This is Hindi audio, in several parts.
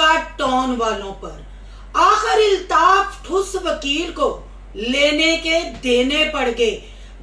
सदका टॉन वालों पर। आखिर इल्ताफ ठुस वकील को लेने के देने पड़ गए।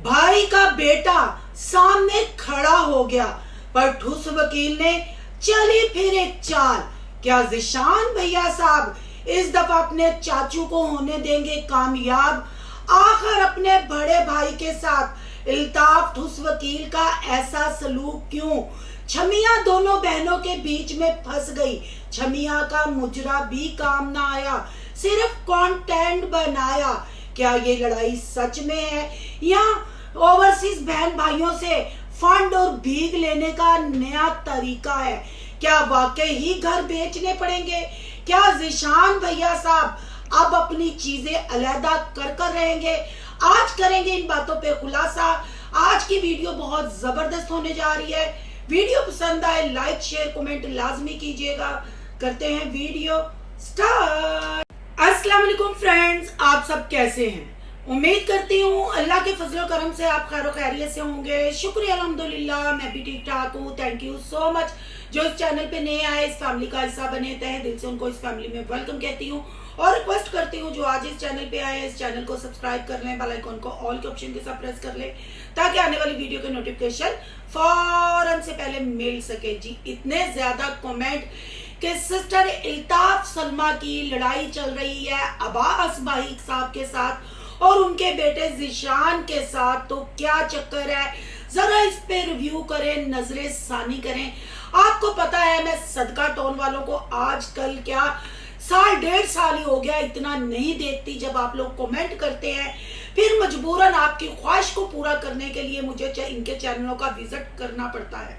भाई का बेटा सामने खड़ा हो गया, पर ठुस वकील ने चली फिर एक चाल। क्या ज़ीशान भैया साहब इस दफा अपने चाचू को होने देंगे कामयाब? आखिर अपने बड़े भाई के साथ इल्ताफ ठुस वकील का ऐसा सलूक क्यों? छमिया दोनों बहनों के बीच में फंस गई। छमिया का मुजरा भी काम ना आया, सिर्फ कंटेंट बनाया। क्या ये लड़ाई सच में है या ओवरसीज बहन भाइयों से फंड और भीख लेने का नया तरीका है? क्या वाकई ही घर बेचने पड़ेंगे? क्या ज़ीशान भैया साहब अब अपनी चीजें अलहदा कर रहेंगे? आज करेंगे इन बातों पे खुलासा। आज की वीडियो बहुत जबरदस्त होने जा रही है। वीडियो पसंद आए लाइक शेयर कमेंट लाजमी कीजिएगा। करते हैं वीडियो स्टार्ट। अस्सलाम वालेकुम फ्रेंड्स, आप सब कैसे हैं? उम्मीद करती हूँ अल्लाह के फजल करम से आप खैर खैरियत से होंगे। शुक्रिया अल्हम्दुलिल्लाह, मैं भी ठीक ठाक हूँ। Thank you so much. जो इस चैनल पे नए आए, इस फैमिली का हिस्सा बने, तहे दिल से उनको इस फैमिली में वेलकम कहती हूँ और रिक्वेस्ट करती हूँ जो आज इस चैनल पे आए इस चैनल को सब्सक्राइब कर लें, बेल आइकन को ऑल के ऑप्शन के साथ प्रेस कर लें ताकि आने वाली वीडियो के नोटिफिकेशन फौरन से पहले मिल सके। जी इतने ज्यादा कमेंट कि सिस्टर इल्ताफ सलमा की लड़ाई चल रही है अब्बास भाई साहब के साथ और उनके बेटे ज़ीशान के साथ, तो क्या चक्कर है जरा इस पे रिव्यू करें, नजरे सानी करें। आपको पता है मैं सदका टोन वालों को आजकल क्या साल डेढ़ साल ही हो गया इतना नहीं देखती। जब आप लोग कमेंट करते हैं फिर मजबूरन आपकी ख्वाहिश को पूरा करने के लिए मुझे इनके चैनलों का विजिट करना पड़ता है।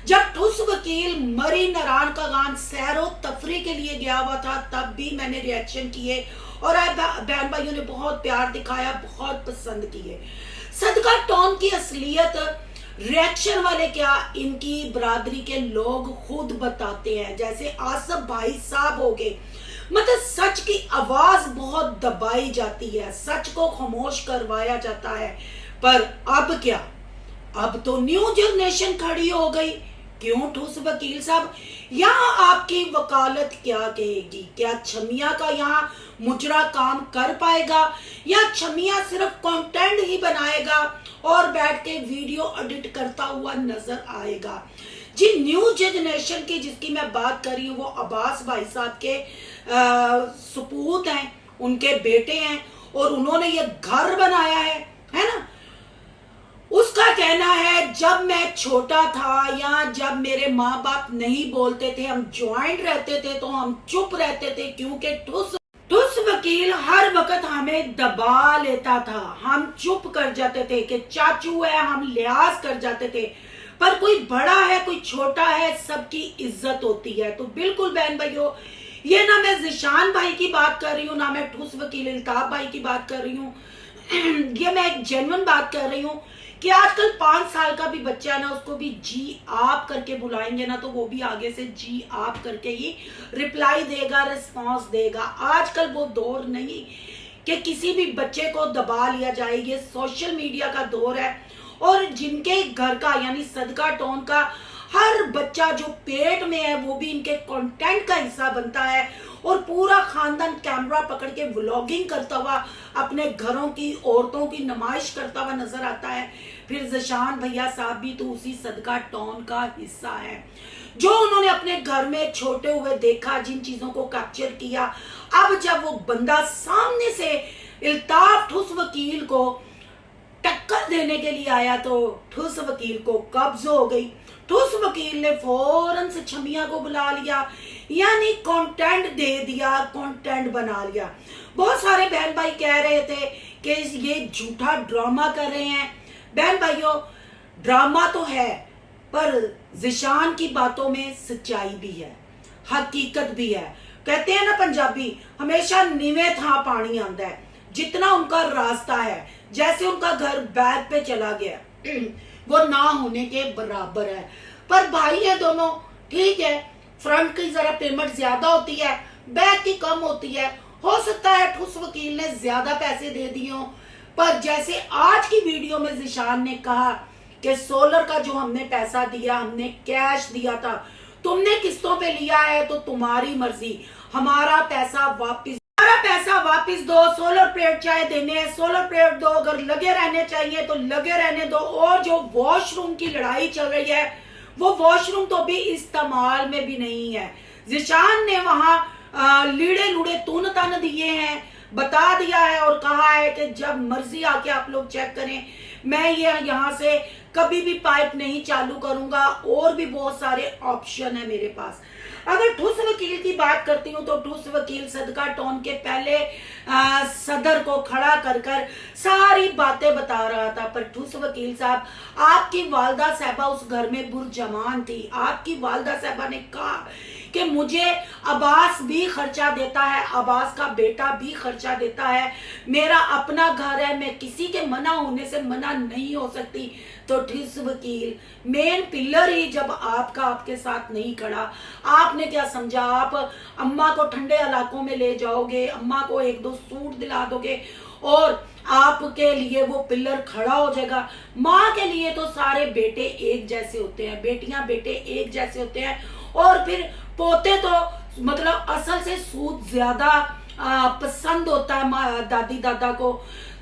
जब ठुस वकील मरी नारायण का गान सैरो तफरी के लिए गया हुआ था तब भी मैंने रिएक्शन किए और बहन भाइयों ने बहुत प्यार दिखाया, बहुत पसंद किए। सदका टोन की असलियत रिएक्शन वाले क्या इनकी बरादरी के लोग खुद बताते हैं। जैसे आसफ भाई साहब हो गए, मतलब सच की आवाज बहुत दबाई जाती है, सच को खामोश करवाया जाता है। पर अब क्या, अब तो न्यू जनरेशन खड़ी हो गई। क्यों ठुस वकील साहब, यहाँ आपकी वकालत क्या कहेगी? क्या छमिया का यहाँ मुजरा काम कर पाएगा या छमिया सिर्फ कंटेंट ही बनाएगा और बैठ के वीडियो एडिट करता हुआ नजर आएगा? जी न्यू जनरेशन की जिसकी मैं बात कर रही हूँ वो अब्बास भाई साहब के सपूत हैं, उनके बेटे हैं और उन्होंने ये घर बनाया है ना। उसका कहना है जब मैं छोटा था या जब मेरे माँ बाप नहीं बोलते थे, हम ज्वाइंट रहते थे तो हम चुप रहते थे क्योंकि ठुस वकील हर वक्त हमें दबा लेता था। हम चुप कर जाते थे कि चाचू है, हम लिहाज कर जाते थे। पर कोई बड़ा है कोई छोटा है, सबकी इज्जत होती है। तो बिल्कुल बहन भाइयों, ये ना मैं ज़ीशान भाई की बात कर रही हूँ ना मैं ठुस वकील इल्ताफ भाई की बात कर रही हूँ। ये मैं एक जेन्युइन बात कर रही हूँ कि आजकल 5 साल का भी बच्चा है ना, उसको भी जी आप करके बुलाएंगे ना तो वो भी आगे से जी आप करके ही रिप्लाई देगा, रिस्पॉन्स देगा। आजकल वो दौर नहीं कि किसी भी बच्चे को दबा लिया जाए। ये सोशल मीडिया का दौर है और जिनके घर का यानी सदका टोन का हर बच्चा जो पेट में है वो भी इनके कंटेंट का हिस्सा बनता है और पूरा खानदान कैमरा पकड़ के व्लॉगिंग करता हुआ अपने घरों की औरतों की नुमाइश करता हुआ नजर आता है। फिर ज़ीशान भैया साहब भी तो उसी सदका टोन का हिस्सा है। जो उन्होंने अपने घर में छोटे हुए देखा, जिन चीजों को कैप्चर किया, अब जब वो बंदा सामने से इल्ताफ ठुस वकील को टक्कर देने के लिए आया तो ठुस वकील को कब्ज हो गई। ठुस वकील ने फौरन से छमिया को बुला लिया, यानी कंटेंट दे दिया, कंटेंट बना लिया। बहुत सारे बहन भाई कह रहे थे कि ये झूठा ड्रामा कर रहे हैं। बहन भाइयों, ड्रामा तो है पर ज़ीशान की बातों में सच्चाई भी है, हकीकत भी है। कहते हैं ना पंजाबी, हमेशा नीवे था पानी आंदा है। जितना उनका रास्ता है, जैसे उनका घर बैक पे चला गया वो ना होने के बराबर है। पर भाई है दोनों, ठीक है, फ्रंट की जरा पेमेंट ज्यादा होती है, बैक की कम होती है। हो सकता है ठुस वकील ने ज्यादा पैसे दे दिए हों, पर जैसे आज की वीडियो में ज़ीशान ने कहा कि सोलर का जो हमने पैसा दिया, हमने कैश दिया था, तुमने किस्तों पे लिया है तो तुम्हारी मर्जी, हमारा पैसा वापस दो। सोलर प्लेट चाहे देने हैं सोलर प्लेट दो, अगर लगे रहने चाहिए तो लगे रहने दो। और जो वॉशरूम की लड़ाई चल रही है वो वॉशरूम तो भी इस्तेमाल में भी नहीं है। जिशान ने वहां लीड़े लूड़े तून तन दिए हैं, बता दिया है और कहा है कि जब मर्जी आके आप लोग चेक करें, मैं ये यहाँ से कभी भी पाइप नहीं चालू करूंगा। और भी बहुत सारे ऑप्शन है मेरे पास। अगर ठुस वकील की बात करती हूँ तो ठुस वकील सदका टोन के पहले सदर को खड़ा कर कर सारी बातें बता रहा था। पर ठुस वकील साहब, आपकी वालदा साहबा उस घर में बुरजमान थी। आपकी वालदा साहबा ने कहा कि मुझे अब्बास भी खर्चा देता है, अब्बास का बेटा भी खर्चा देता है, मेरा अपना घर है, मैं किसी के मना होने से मना नहीं हो सकती। तो ठुस वकील मेन पिलर ही जब आपका आपके साथ नहीं खड़ा, आपने क्या समझा आप अम्मा को ठंडे इलाकों में ले जाओगे, अम्मा को एक दो सूट दिला दोगे और आपके लिए वो पिलर खड़ा हो जाएगा। माँ के लिए तो सारे बेटे एक जैसे होते हैं, बेटियां बेटे एक जैसे होते हैं, और फिर पोते तो मतलब असल से सूद ज्यादा पसंद होता है दादी दादा को।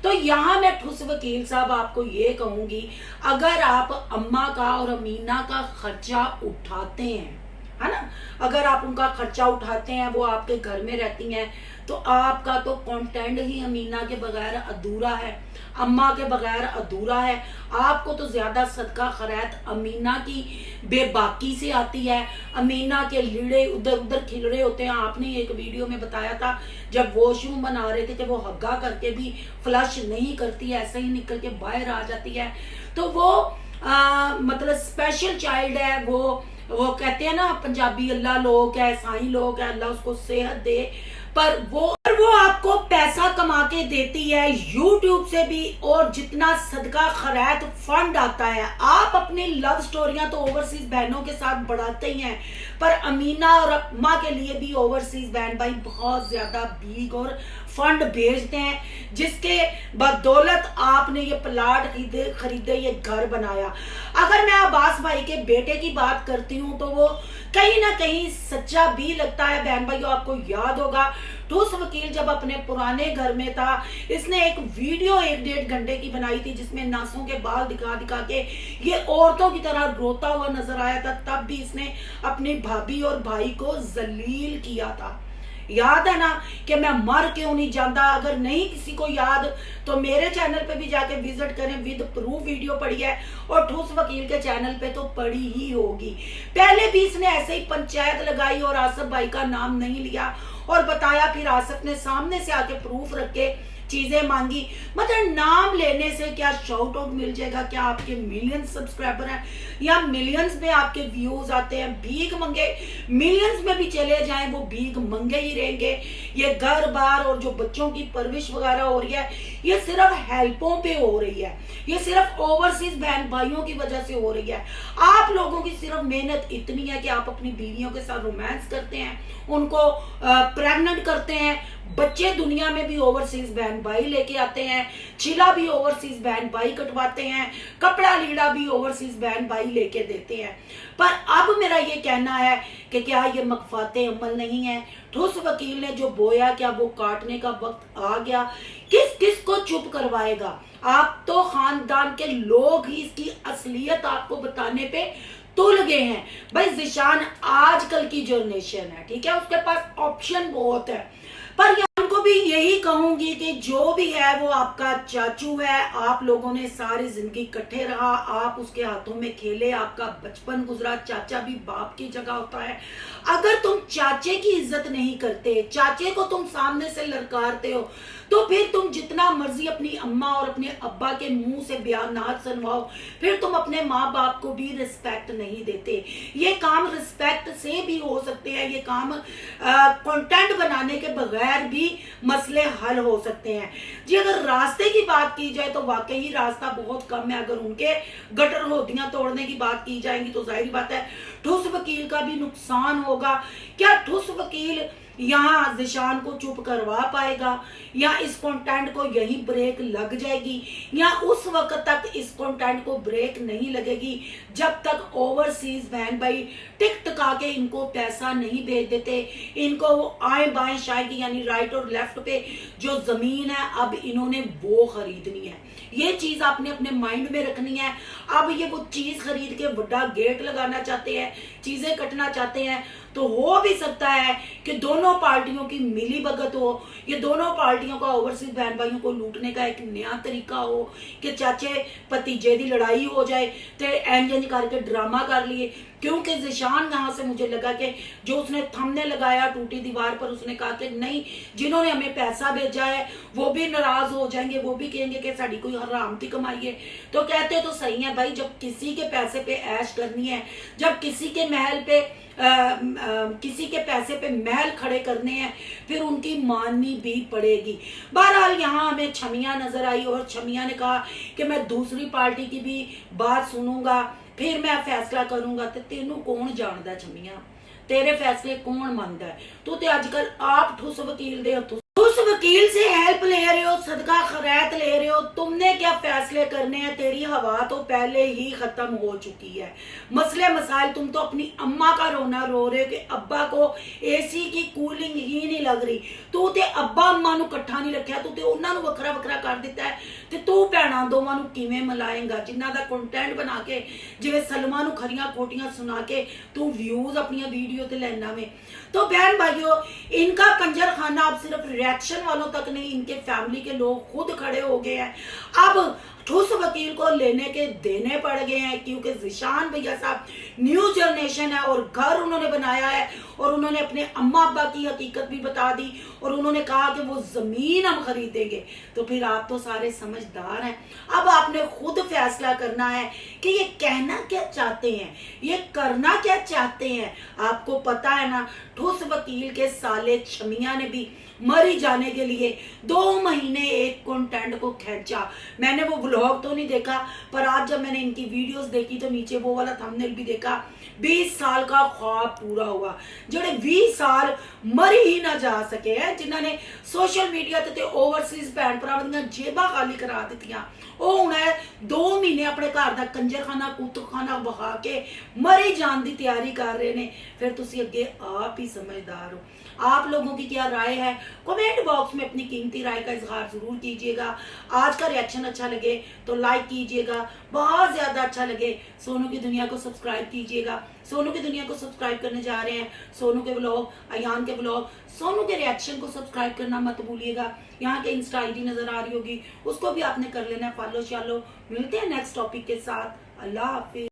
तो यहाँ मैं ठुस वकील साहब आपको ये कहूंगी, अगर आप अम्मा का और अमीना का खर्चा उठाते हैं, है ना, अगर आप उनका खर्चा उठाते हैं, वो आपके घर में रहती हैं, तो आपका तो कंटेंट ही अमीना के बगैर अधूरा है, अम्मा के बगैर अधूरा है। आपको तो ज्यादा सदका खैरात अमीना की बेबाकी से आती है। अमीना के लीड़े उधर उधर खिल रहे होते हैं। आपने एक वीडियो में बताया था जब वॉशरूम बना रहे थे कि वो हग्गा करके भी फ्लश नहीं करती, ऐसे ही निकल के बाहर आ जाती है। तो वो मतलब स्पेशल चाइल्ड है। वो कहते हैं ना पंजाबी, अल्लाह लोग है, साईं लोग है, अल्लाह उसको सेहत दे। पर वो आपको पैसा कमा के देती है यूट्यूब से भी, और जितना सदका खैरात फंड आता है। आप अपनी लव स्टोरियां तो ओवरसीज बहनों के साथ बढ़ाते ही हैं, पर अमीना और अम्मा के लिए भी ओवरसीज बहन भाई बहुत ज्यादा भीख और फंड भेजते हैं, जिसके बदौलत आपने ये प्लाट खरीदे, ये घर बनाया। अगर मैं अब्बास भाई के बेटे की बात करती हूँ तो वो कहीं ना कहीं सच्चा भी लगता है। बहन भाइयों, आपको याद होगा ठुस वकील जब अपने पुराने घर में था, इसने एक वीडियो 1-1.5 घंटे की बनाई थी जिसमें नासों के बाल दिखा दिखा के ये औरतों की तरह रोता हुआ नजर आया था। तब भी इसने अपनी भाभी और भाई को जलील किया था। याद है ना कि मैं मर क्यों नहीं जानता। अगर नहीं किसी को याद तो मेरे चैनल पे भी जाके विजिट करें, विद प्रूफ वीडियो पड़ी है, और ठुस वकील के चैनल पे तो पड़ी ही होगी। पहले भी इसने ऐसे ही पंचायत लगाई और आसफ भाई का नाम नहीं लिया और बताया, फिर आसफ ने सामने से आके प्रूफ रख के चीजें मांगी। मतलब नाम लेने से क्या शाउट आउट मिल जाएगा, क्या आपके मिलियंस सब्सक्राइबर हैं या मिलियंस में आपके व्यूज आते हैं। भीख मंगे मिलियंस में भी चले जाएं, वो भीख मंगे ही रहेंगे। ये घर बार और जो बच्चों की परवरिश वगैरह हो रही है, ये सिर्फ हेल्पों पे हो रही है, ये सिर्फ ओवरसीज बहन भाइयों की वजह से हो रही है। आप लोगों की सिर्फ मेहनत इतनी है कि आप अपनी बीवियों के साथ रोमांस करते हैं, उनको प्रेग्नेंट करते हैं, बच्चे दुनिया में भी ओवरसीज बहन भाई लेके आते हैं, चिला भी ओवरसीज बहन भाई कटवाते हैं, कपड़ा लीड़ा भी ओवरसीज बहन भाई लेके देते हैं। पर अब मेरा ये कहना है कि क्या ये मकफाते अमल नहीं है। ठुस वकील ने जो बोया, क्या वो काटने का वक्त आ गया? किस किस को चुप करवाएगा? आप तो खानदान के लोग ही इसकी असलियत आपको बताने पे तुल गए हैं। भाई जिशान आजकल की जनरेशन है, ठीक है, उसके पास ऑप्शन बहुत है। पर उनको भी यही कहूंगी कि जो भी है वो आपका चाचू है, आप लोगों ने सारी जिंदगी इकट्ठे रहा, आप उसके हाथों में खेले, आपका बचपन गुजरा। चाचा भी बाप की जगह होता है। अगर तुम चाचे की इज्जत नहीं करते, चाचे को तुम सामने से ललकारते हो, तो फिर तुम जितना मर्जी अपनी अम्मा और अपने अब्बा के मुंह से बयानात सुनवाओ, फिर तुम अपने माँ बाप को भी रिस्पेक्ट नहीं देते। ये काम रिस्पेक्ट से भी हो सकते हैं, ये काम कंटेंट बनाने के बगैर भी मसले हल हो सकते हैं जी। अगर रास्ते की बात की जाए तो वाकई रास्ता बहुत कम है। अगर उनके गटर होदियां तोड़ने की बात की जाएगी तो जाहिर बात है ठुस वकील का भी नुकसान होगा? क्या ठुस वकील यहाँ ज़ीशान को चुप करवा पाएगा, या इस कंटेंट को यही ब्रेक लग जाएगी, या उस वक्त तक इस कंटेंट को ब्रेक नहीं लगेगी जब तक ओवरसीज बहन भाई टिक टका के इनको पैसा नहीं भेज देते, इनको वो आए बाएं शायद यानी राइट और लेफ्ट पे जो जमीन है अब इन्होंने वो खरीदनी है। ये चीज आपने अपने माइंड में रखनी है। अब ये वो चीज खरीद के बड़ा गेट लगाना चाहते हैं, चीजें कटना चाहते हैं, तो हो भी सकता है कि दोनों पार्टियों की मिली भगत हो, ये दोनों पार्टियों का ओवरसीज बहन भाइयों को लूटने का एक नया तरीका हो कि चाचे भतीजे की लड़ाई हो जाए तो एंज करके ड्रामा कर लिए। क्योंकि ज़ीशान यहाँ से मुझे लगा कि जो उसने थंबनेल लगाया टूटी दीवार पर, उसने कहा कि नहीं, जिन्होंने हमें पैसा भेजा है वो भी नाराज हो जाएंगे, वो भी कहेंगे कि साड़ी कोई हरामती कमाई है। तो कहते तो सही है भाई, जब किसी के पैसे पे ऐश करनी है, जब किसी के महल पे किसी के पैसे पे महल खड़े करने हैं, फिर उनकी माननी भी पड़ेगी। बहरहाल यहाँ हमें छमिया नजर आई और छमिया ने कहा कि मैं दूसरी पार्टी की भी बात सुनूंगा, फिर मैं फैसला करूंगा। तो तेनू कौन जानदा छमिया, तेरे फैसले कौन मानदा है? तू ते अजकल आप ठुस वकील दे, उस वकील से हेल्प ले रहे हो, सदका खैरात ले रहे हो, तुमने क्या फैसले करने हैं? तेरी हवा तो पहले ही खत्म हो चुकी है। मसले मसाइल तुम तो अपनी अम्मा का रोना रो रहे हो कि अब्बा को एसी की कूलिंग ही नहीं लग रही। तू ते अब्बा अम्मा नू इकट्ठा नहीं रखा, तू ते उन्हां नू वखरा वखरा कर दिता है। ते तू भैणां दोवां नू किवें मिलाएगा, जिन्हां दा कंटेंट बना के जिवें सलमा नू खरियां खोटियां सुना के तू व्यूज अपनी वीडियो ते लेना में। तो बहन भाइयों, इनका कंजर खाना अब सिर्फ रिएक्शन वालों तक नहीं, इनके फैमिली के लोग खुद खड़े हो गए हैं। अब ठुस वकील को लेने के देने पड़ गए हैं, क्योंकि ज़ीशान भैया साहब न्यू जनरेशन है और घर उन्होंने बनाया है और उन्होंने अपने अम्मा अब्बा की हकीकत भी बता दी और उन्होंने कहा कि वो जमीन हम खरीदेंगे। तो फिर आप तो सारे समझदार हैं, अब आपने खुद फैसला करना है कि ये कहना क्या चाहते हैं, ये करना क्या चाहते हैं। आपको पता है ना, ठुस वकील के साले छमिया ने भी मरी जाने के लिए 2 महीने एक कंटेंट को खींचा। मैंने वो व्लॉग तो नहीं देखा, पर आज जब मैंने इनकी वीडियोस देखी तो नीचे वो वाला थंबनेल भी देखा। 20 साल का ख्वाब पूरा हुआ, जेडे 20 साल मरी ही ना जा सके हैं, जिन्होंने सोशल मीडिया ते ओवरसीज भैन भरावां दी जेबां खाली करा दित्तियां, वो हुण 2 महीने अपने घर दा कंजरखाना कुतखाना बहा के मरी जान की तैयारी कर रहे ने। फिर तुसी अगे आप ही समझदार हो। आप लोगों की क्या राय है? कमेंट बॉक्स में अपनी कीमती राय का इजहार जरूर कीजिएगा। आज का रिएक्शन अच्छा लगे तो लाइक कीजिएगा, बहुत ज्यादा अच्छा लगे सोनू की दुनिया को सब्सक्राइब कीजिएगा। सोनू की दुनिया को सब्सक्राइब करने जा रहे हैं, सोनू के व्लॉग, अयान के व्लॉग, सोनू के रिएक्शन को सब्सक्राइब करना मत भूलिएगा। यहाँ के इंस्टा आईडी नजर आ रही होगी, उसको भी आपने कर लेना है फॉलो शालो। मिलते हैं नेक्स्ट टॉपिक के साथ। अल्लाह हाफिज।